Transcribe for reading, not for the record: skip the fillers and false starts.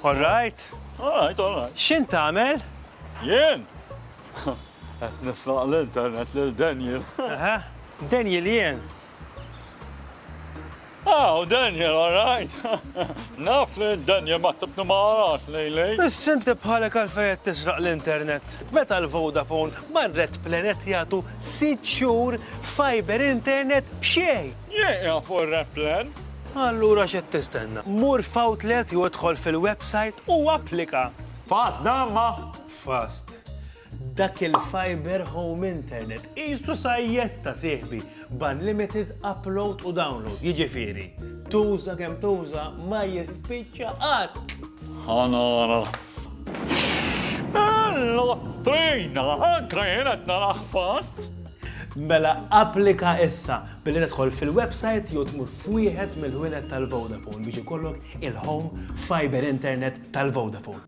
All right. All right. X'in tagħmel? Jien? Nisraq l-internet lil Daniel. Aha, Daniel jien. Oh, Daniel, all right. Naf li Daniel ma tibnu ma għarax lejlej. Is-sinti bħalek għalfejn tisraq l-internet. Meta l-Vodafone man-Red Planet jagħtu 6 xhur fiber internet b'xejn. Jien fuq ir-Red Plan. Allura x'qed tistenna? Mur f'outlet jew idħol fil-website u applika. Fast damma. Fast. Dak il-Fibre Home Internet qisu sajjetta sieħbi b'unlimited upload u download. Jiġifieri, tuża kemm tuża ma jispiċċa qatt. Ħanara. L-trina, anka jien qed naraħ fast. Mela applika issa billi tidħol fil-website jew tmur f'wieħed mill-ħwienet tal-Vodafone biex ikollok il-Home Fibre Internet tal-Vodafone.